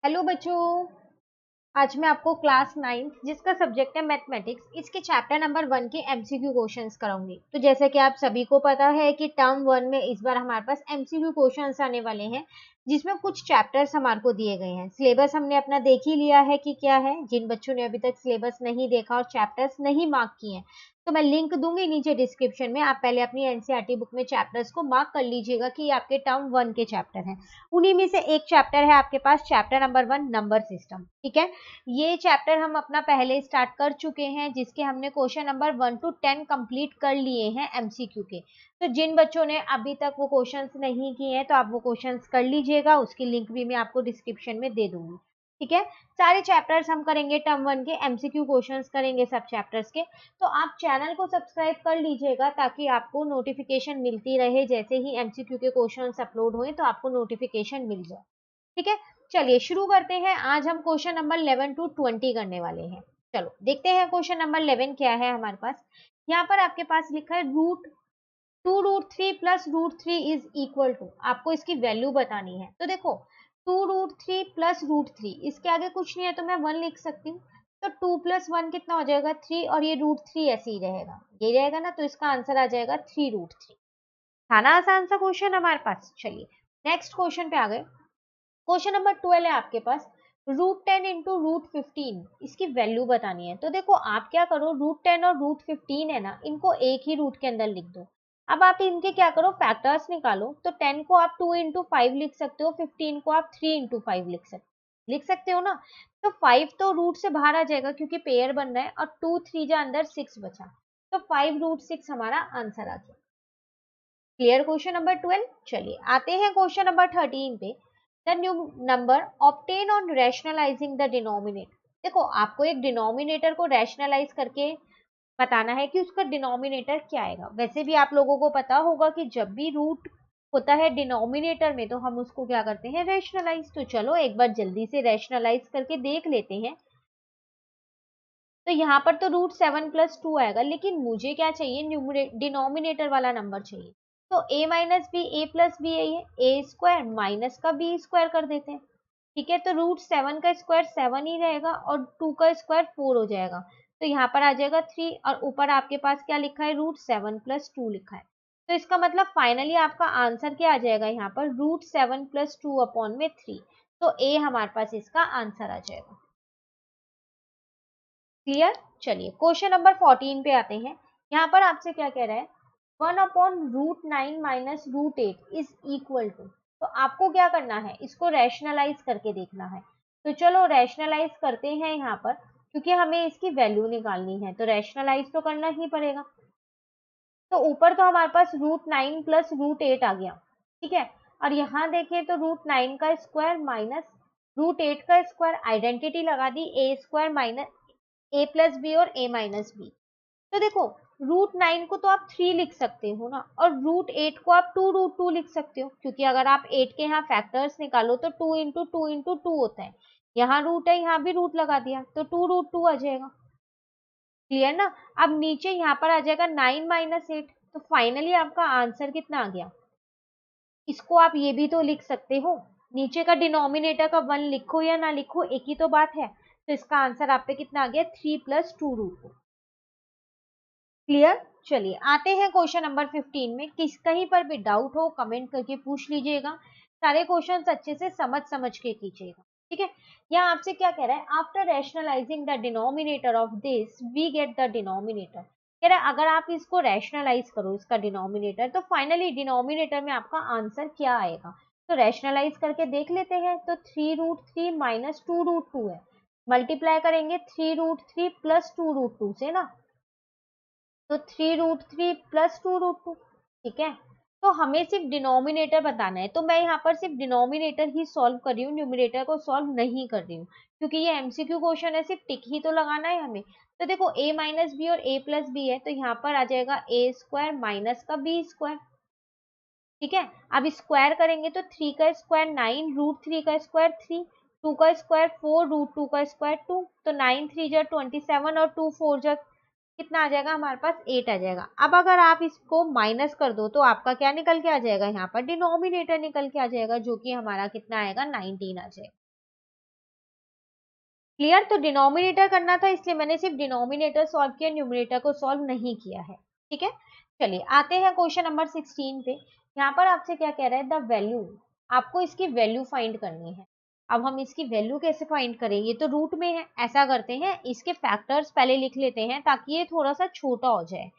Hello बच्चों। आज मैं आपको क्लास 9 जिसका सब्जेक्ट है मैथमेटिक्स, इसके चैप्टर नंबर 1 के एमसीक्यू क्वेश्चंस कराऊंगी। तो जैसे कि आप सभी को पता है कि टर्म 1 में इस बार हमारे पास एमसीक्यू क्वेश्चंस आने वाले हैं, जिसमें कुछ चैप्टर्स हमारे को दिए गए हैं। सिलेबस हमने अपना देख ही लिया है कि क्या है। जिन बच्चों ने अभी तक सिलेबस नहीं देखा और चैप्टर्स नहीं मार्क किए हैं, तो मैं लिंक दूंगी नीचे डिस्क्रिप्शन में। आप पहले अपनी एनसीईआरटी बुक में चैप्टर्स को मार्क कर लीजिएगा कि ये आपके टर्म 1 के चैप्टर हैं। उन्हीं में से एक चैप्टर है आपके पास, चैप्टर नंबर 1 नंबर सिस्टम। ठीक है, ये चैप्टर हम अपना पहले स्टार्ट कर चुके हैं, जिसके हमने क्वेश्चन नंबर 1 to 10 कंप्लीट कर लिए हैं एमसीक्यू के। तो जिन बच्चों ने अभी तक वो क्वेश्चंस नहीं किए हैं, तो आप वो क्वेश्चंस कर लीजिएगा। उसकी लिंक भी मैं आपको डिस्क्रिप्शन में दे दूंगी। ठीक है, सारे चैप्टर्स हम करेंगे टर्म 1 के, एमसीक्यू क्वेश्चंस करेंगे सब चैप्टर्स के। तो आप चैनल को सब्सक्राइब कर लीजिएगा ताकि आपको नोटिफिकेशन मिलती रहे। जैसे ही एमसीक्यू के क्वेश्चंस अपलोड हुए तो आपको नोटिफिकेशन मिल जाए। ठीक है, चलिए शुरू करते हैं। आज हम क्वेश्चन नंबर 11 to 20 करने वाले हैं। चलो देखते हैं क्वेश्चन नंबर 11 क्या है हमारे पास। यहाँ पर आपके पास लिखा है root 3 plus root 3 is equal to, आपको इसकी वैल्यू बतानी है। तो देखो 2√3 प्लस रूट 3, इसके आगे कुछ नहीं है तो मैं 1 लिख सकती हूँ। तो 2 प्लस 1 कितना हो जाएगा 3, और ये रूट 3 ऐसे ही रहेगा, ये रहेगा ना। तो इसका आंसर आ जाएगा 3√3। था ना आसान सा क्वेश्चन हमारे पास। चलिए नेक्स्ट क्वेश्चन पे आ गए। क्वेश्चन नंबर 12 है आपके पास। √10 इंटू √15, इसकी वैल्यू बतानी है। तो देखो आप क्या करो, √10 और √15 है ना, इनको एक ही रूट के अंदर लिख दो। अब आप इनके क्या करो, फैक्टर्स निकालो। तो 10 को आप 2 इंटू 5 लिख सकते हो, 15 को आप 3 इंटू 5 लिख सकते हो ना। तो 5 तो रूट से बाहर आ जाएगा क्योंकि पेयर बन रहा है, और 2 3 जा अंदर 6 बचा। तो 5√6 हमारा आंसर आ गया। Clear question number 12। चलिए आते हैं क्वेश्चन नंबर 13 पे। The new number obtain on rationalising the denominator. देखो आपको एक डिनोमिनेटर को रैशनलाइज करके बताना है कि उसका डिनोमिनेटर क्या आएगा। वैसे भी आप लोगों को पता होगा कि जब भी रूट होता है डिनोमिनेटर में, तो हम उसको क्या करते हैं, रैशनलाइज। तो चलो एक बार जल्दी से रैशनलाइज करके देख लेते हैं। तो यहाँ पर तो √7 + 2 आएगा, लेकिन मुझे क्या चाहिए, डिनोमिनेटर वाला नंबर चाहिए। तो a minus B A plus B यही है, ए स्क्वायर माइनस का बी स्क्वायर कर देते हैं। ठीक है, तो √7 का स्क्वायर 7 ही रहेगा और 2 का स्क्वायर 4 हो जाएगा। तो यहाँ पर आ जाएगा 3, और ऊपर आपके पास क्या लिखा है, √7 + 2 लिखा है। तो इसका मतलब फाइनली आपका आंसर क्या आ जाएगा, यहाँ पर √7 + 2/3। तो ए हमारे पास इसका आंसर आ जाएगा। क्लियर। चलिए क्वेश्चन नंबर 14 पे आते हैं। यहाँ पर आपसे क्या कह रहा है, 1/√9 माइनस √8 इज इक्वल टू। तो आपको क्या करना है, इसको रैशनलाइज करके देखना है। तो चलो रैशनलाइज करते हैं यहाँ पर, क्योंकि हमें इसकी वैल्यू निकालनी है, तो रैशनलाइज तो करना ही पड़ेगा। तो ऊपर तो हमारे पास √9 + √8 आ गया। ठीक है, और यहाँ देखें तो √9 का स्क्वायर माइनस √8 का स्क्वायर, आइडेंटिटी लगा दी, ए स्क्वायर माइनस ए प्लस बी और ए माइनस बी। तो देखो √9 को तो आप 3 लिख सकते हो ना, और √8 को आप 2√2 लिख सकते हो, क्योंकि अगर आप 8 के यहाँ फैक्टर्स निकालो तो 2 इंटू 2 इंटू 2 होता है। यहाँ रूट है, यहाँ भी रूट लगा दिया तो 2√2 आ जाएगा। क्लियर ना। अब नीचे यहाँ पर आ जाएगा 9 माइनस 8। तो फाइनली आपका आंसर कितना आ गया। इसको आप ये भी तो लिख सकते हो, नीचे का डिनोमिनेटर का 1 लिखो या ना लिखो एक ही तो बात है। तो इसका आंसर आप पे कितना आ गया, 3 + 2√2। क्लियर। चलिए आते हैं क्वेश्चन नंबर 15 में। किस कहीं पर भी डाउट हो कमेंट करके पूछ लीजिएगा। सारे क्वेश्चन अच्छे से समझ समझ के कीजिएगा। ठीक है, यहाँ आपसे क्या कह रहा है, after rationalising the denominator of this we get the denominator. कह रहा है अगर आप इसको रैशनलाइज करो, इसका डिनोमिनेटर, तो फाइनली डिनोमिनेटर में आपका आंसर क्या आएगा। तो रैशनलाइज करके देख लेते हैं। तो 3√3 माइनस 2√2 है, मल्टीप्लाई करेंगे 3√3 + 2√2 से ना। तो 3√3 + 2√2। ठीक है, तो हमें सिर्फ डिनोमिनेटर बताना है। तो मैं यहाँ पर सिर्फ डिनोमिनेटर ही सॉल्व कर रही हूँ, न्यूमरेटर को सॉल्व नहीं कर रही हूँ, क्योंकि ये एमसीक्यू क्वेश्चन है, सिर्फ टिक ही तो लगाना है हमें। तो देखो a माइनस बी और a प्लस बी है, तो यहाँ पर आ जाएगा a स्क्वायर माइनस का b स्क्वायर। ठीक है, अब स्क्वायर करेंगे तो 3 का स्क्वायर 9, √3 का स्क्वायर 3, 2 का स्क्वायर 4, √2 का स्क्वायर 2। तो 9 3 जा 27 और 2 4 जा कितना आ जाएगा हमारे पास, 8 आ जाएगा। अब अगर आप इसको माइनस कर दो तो आपका क्या निकल के आ जाएगा, यहाँ पर डिनोमिनेटर निकल के आ जाएगा, जो कि हमारा कितना आएगा, 19 आ जाएगा। क्लियर। तो डिनोमिनेटर करना था इसलिए मैंने सिर्फ डिनोमिनेटर सॉल्व किया, न्यूमरेटर को सॉल्व नहीं किया है। ठीक है, चलिए आते हैं क्वेश्चन नंबर 16 पे। यहाँ पर आपसे क्या कह रहा है, द वैल्यू, आपको इसकी वैल्यू फाइंड करनी है। अब हम इसकी वैल्यू कैसे फाइंड करें, ये तो रूट में है। ऐसा करते हैं, इसके फैक्टर्स पहले लिख लेते हैं ताकि ये थोड़ा सा छोटा हो जाए।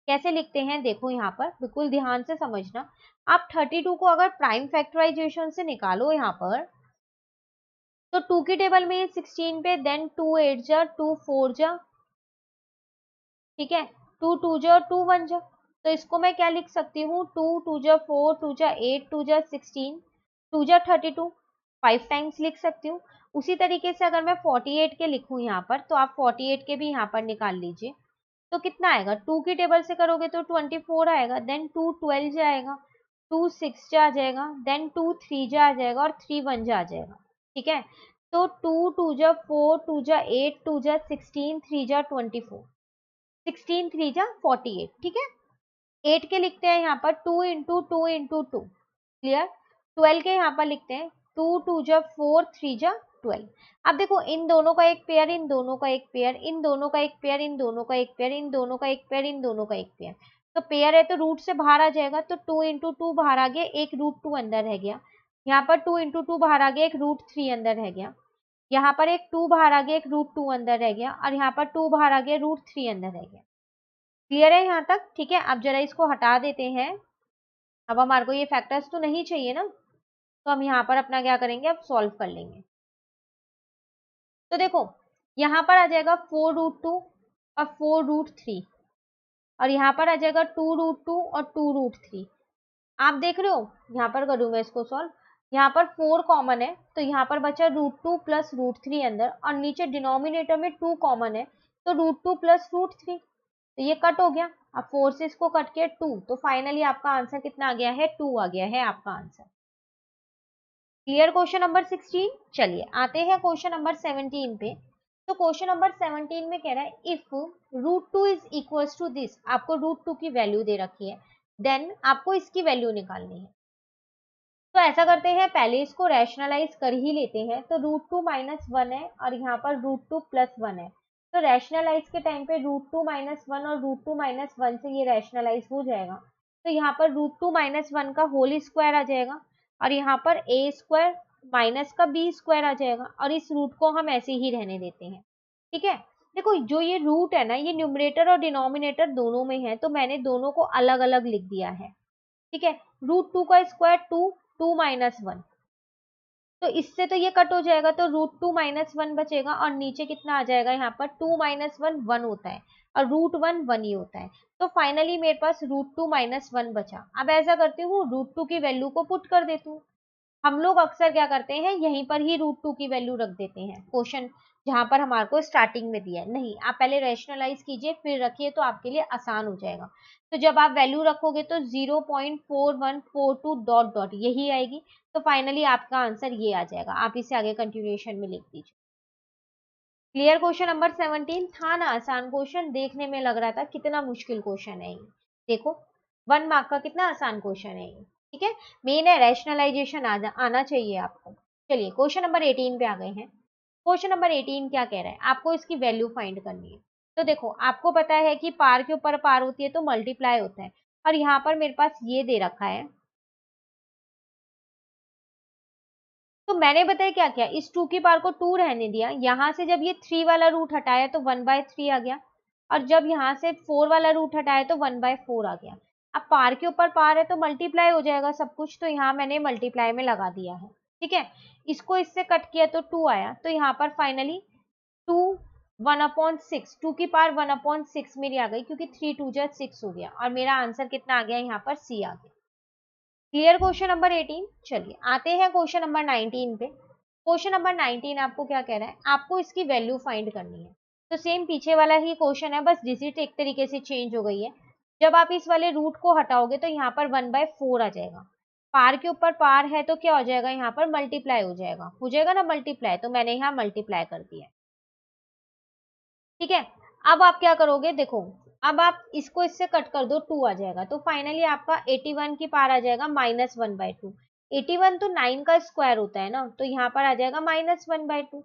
कैसे लिखते हैं, देखो यहाँ पर बिल्कुल ध्यान से समझना। आप 32 को अगर प्राइम फैक्टराइजेशन से निकालो यहाँ पर, तो 2 की टेबल में 16 पे, देन 2 8 जा, 2 4 जा, ठीक है, 2 2 जा और 2 1 जा। तो इसको मैं क्या लिख सकती हूँ, 2 2 जा 4, 2 जा 8, 2 जा 16, 2 जा 32, 5 टाइम्स लिख सकती हूँ। उसी तरीके से अगर मैं 48 के लिखूँ यहाँ पर, तो आप 48 के भी यहाँ पर निकाल लीजिए। तो कितना आएगा, 2 की टेबल से करोगे तो 24 आएगा, देन 2 12 जाएगा, 2 6 जा आ जाएगा, देन 2 3 जा आ जाएगा और 3 1 जा आ जाएगा। ठीक है, तो 2 2 जा 4, 2 जा 8, 2 जा 16, 3 जा 24, 16 3 जा 48। ठीक है, 8 के लिखते हैं यहाँ पर 2 इंटू 2 इंटू 2, क्लियर। 12 के यहाँ पर लिखते हैं 2 2 जा 4, 3 जा 12। अब देखो, इन दोनों का एक पेयर, इन दोनों का एक पेयर, इन दोनों का एक पेयर, इन दोनों का एक पेयर, इन दोनों का एक पेयर, इन दोनों का एक पेयर। तो पेयर है तो रूट से बाहर आ जाएगा, तो 2 इंटू 2 बाहर आ गया, एक रूट 2 अंदर रह गया। यहाँ पर 2 इंटू 2 बाहर आ गया, एक रूट 3 अंदर रह गया। यहाँ पर एक 2 बाहर आ गया, एक रूट 2 अंदर रह गया, और यहाँ पर 2 बाहर आ गया, रूट 3 अंदर रह गया। क्लियर है यहाँ तक, ठीक है। अब जरा इसको हटा देते हैं। अब हमारे को ये फैक्टर्स तो नहीं चाहिए ना, तो हम यहाँ पर अपना क्या करेंगे, अब सॉल्व कर लेंगे। तो देखो, यहाँ पर आ जाएगा 4 रूट 2 और 4 रूट 3, और यहाँ पर आ जाएगा 2 रूट 2 और 2 रूट 3। आप देख रहे हो, यहाँ पर करूँ मैं इसको सॉल्व। यहाँ पर 4 कॉमन है, तो यहाँ पर बचा रूट 2 प्लस रूट 3 अंदर, और नीचे डिनोमिनेटर में 2 कॉमन है, तो रूट 2 प्लस रूट 3, तो ये कट हो गया। अब 4 से इसको कट किया 2, तो फाइनली आपका आंसर कितना आ गया है, 2 आ गया है आपका आंसर। Clear question number 16। चलिए आते हैं क्वेश्चन नंबर 17 पे। तो क्वेश्चन नंबर 17 में कह रहा है, if root 2 is equals to this, आपको रूट 2 की वैल्यू दे रखी है, देन आपको इसकी वैल्यू निकालनी है। तो ऐसा करते हैं, पहले इसको रैशनलाइज कर ही लेते हैं। तो रूट 2 माइनस 1 है और यहाँ पर रूट 2 प्लस 1 है, तो रैशनलाइज के टाइम पे रूट 2 माइनस 1 और रूट 2 माइनस 1 से ये रैशनलाइज हो जाएगा। तो यहाँ पर रूट 2 माइनस 1 का होल स्क्वायर आ जाएगा, और यहाँ पर ए स्क्वायर माइनस का बी स्क्वायर आ जाएगा, और इस रूट को हम ऐसे ही रहने देते हैं। ठीक है, देखो जो ये रूट है ना, ये न्यूमरेटर और डिनोमिनेटर दोनों में है, तो मैंने दोनों को अलग अलग लिख दिया है। ठीक है, रूट 2 का स्क्वायर 2, 2 माइनस 1, तो इससे तो ये कट हो जाएगा, तो रूट 2 माइनस 1 बचेगा, और नीचे कितना आ जाएगा, यहाँ पर 2 माइनस 1 1 होता है, और रूट 1 1 ही होता है। तो फाइनली मेरे पास रूट 2 माइनस 1 बचा। अब ऐसा करती हूँ, रूट 2 की वैल्यू को पुट कर देती हूँ। हम लोग अक्सर क्या करते हैं, यहीं पर ही रूट 2 की वैल्यू रख देते हैं, क्वेश्चन जहां पर हमारे को स्टार्टिंग में दिया है। नहीं, आप पहले रैशनलाइज कीजिए फिर रखिए, तो आपके लिए आसान हो जाएगा। तो जब आप वैल्यू रखोगे तो 0.4142 डॉट डॉट यही आएगी, तो फाइनली आपका आंसर ये आ जाएगा। आप इसे आगे कंटिन्यूएशन में लिख दीजिए। क्लियर क्वेश्चन नंबर 17 था ना, आसान क्वेश्चन, देखने में लग रहा था कितना मुश्किल क्वेश्चन है ये। देखो 1 मार्क का कितना आसान क्वेश्चन है ये। ठीक है, मेन है रैशनलाइजेशन आना चाहिए आपको। चलिए क्वेश्चन नंबर 18 पे आ गए हैं। क्वेश्चन नंबर 18 क्या कह रहा है, आपको इसकी वैल्यू फाइंड करनी है। तो देखो, आपको पता है कि पार के ऊपर पार होती है तो मल्टीप्लाई होता है, और यहाँ पर मेरे पास ये दे रखा है। तो मैंने बताया क्या किया, इस 2 की पावर को 2 रहने दिया, यहां से जब ये 3 वाला रूट हटाया तो 1/3 आ गया, और जब यहाँ से 4 वाला रूट हटाया तो 1/4 आ गया। अब पार के ऊपर पार है तो मल्टीप्लाई हो जाएगा सब कुछ, तो यहाँ मैंने मल्टीप्लाई में लगा दिया है। ठीक है, इसको इससे कट किया तो 2 आया, तो यहाँ पर फाइनली 2 1/6, 2 की पावर 1/6 मेरी आ गई, क्योंकि 3 2 जा 6 हो गया, और मेरा आंसर कितना आ गया, यहाँ पर सी आ गया। Clear question number 18। चलिए आते हैं क्वेश्चन नंबर 19 पे। क्वेश्चन नंबर 19 आपको क्या कह रहा है, आपको इसकी वैल्यू फाइंड करनी है। तो सेम पीछे वाला ही क्वेश्चन है, बस डिजिट एक तरीके से चेंज हो गई है। जब आप इस वाले रूट को हटाओगे तो यहाँ पर 1/4 आ जाएगा। पार के ऊपर पार है तो क्या हो जाएगा, यहाँ पर मल्टीप्लाई हो जाएगा ना मल्टीप्लाई, तो मैंने यहाँ मल्टीप्लाई कर दिया। ठीक है, अब आप क्या करोगे, देखो अब आप इसको इससे कट कर दो, 2 आ जाएगा, तो फाइनली आपका 81 की पार आ जाएगा -1/2। 81 तो 9 का स्क्वायर होता है ना, तो यहाँ पर आ जाएगा -1/2।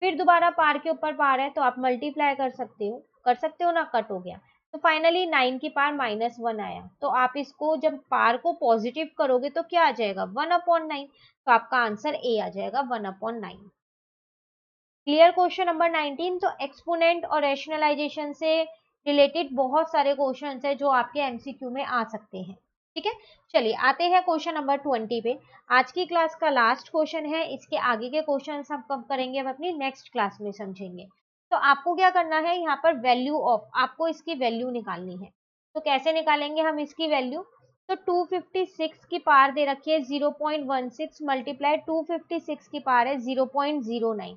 फिर दोबारा पार के ऊपर पार है तो आप मल्टीप्लाई कर सकते हो ना, कट हो गया। तो फाइनली 9 की पार -1 आया, तो आप इसको जब पार को पॉजिटिव करोगे तो क्या आ जाएगा 1/9, तो आपका आंसर ए आ जाएगा 1/9। Clear question number 19। तो एक्सपोनेंट और रैशनलाइजेशन से रिलेटेड बहुत सारे क्वेश्चन है जो आपके एमसीक्यू में आ सकते हैं। ठीक है, चलिए आते हैं क्वेश्चन नंबर 20 पे। आज की क्लास का लास्ट क्वेश्चन है, इसके आगे के क्वेश्चन हम कब करेंगे, हम अपनी नेक्स्ट क्लास में समझेंगे। तो आपको क्या करना है, यहाँ पर वैल्यू ऑफ, आपको इसकी वैल्यू निकालनी है। तो कैसे निकालेंगे हम इसकी वैल्यू, तो 256 की पार दे रखी है 0.16 मल्टीप्लाई 256 की पार है 0.09।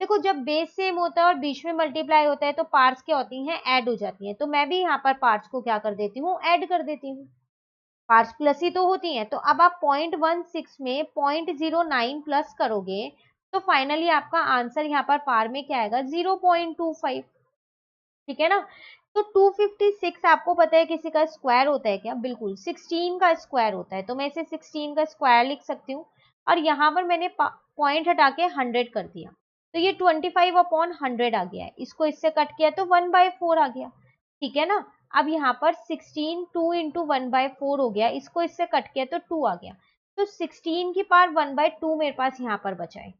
देखो जब बेस सेम होता है और बीच में मल्टीप्लाई होता है तो पार्ट्स क्या होती हैं, ऐड हो जाती हैं। तो मैं भी यहाँ पर पार्ट्स को क्या कर देती हूँ, ऐड कर देती हूँ। पार्ट्स प्लस ही तो होती हैं। तो अब आप 0.16 में 0.09 प्लस करोगे तो फाइनली आपका आंसर यहाँ पर पार में क्या आएगा 0.25। ठीक है ना। तो 256 आपको पता है किसी का स्क्वायर होता है क्या, बिल्कुल 16 का स्क्वायर होता है। तो मैं इसे 16 का स्क्वायर लिख सकती हूँ और यहाँ पर मैंने पॉइंट हटा के 100 कर दिया, तो ये 25/100 आ गया है। इसको इससे कट किया तो 1/4 आ गया। ठीक है ना। अब यहाँ पर 16 2 इंटू 1/4 हो गया, इसको इससे कट किया तो 2 आ गया। तो 16 की पावर 1/2 मेरे पास यहाँ पर बचा है।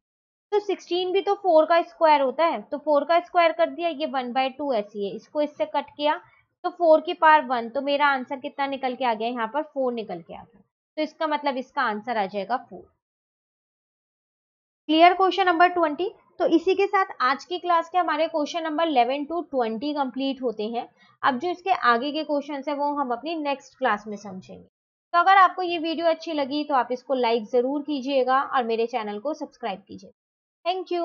तो 16 भी तो 4 का स्क्वायर होता है, तो 4 का स्क्वायर कर दिया, ये 1/2 ऐसी है, इसको इससे कट किया तो 4 की पावर 1, तो मेरा आंसर कितना निकल के आ गया, यहाँ पर 4 निकल के आ गया। तो इसका मतलब इसका आंसर आ जाएगा 4। Clear question number 20। तो इसी के साथ आज की क्लास के हमारे क्वेश्चन नंबर 11 to 20 कंप्लीट होते हैं। अब जो इसके आगे के क्वेश्चन है वो हम अपनी नेक्स्ट क्लास में समझेंगे। तो अगर आपको ये वीडियो अच्छी लगी तो आप इसको लाइक जरूर कीजिएगा और मेरे चैनल को सब्सक्राइब कीजिए। Thank you.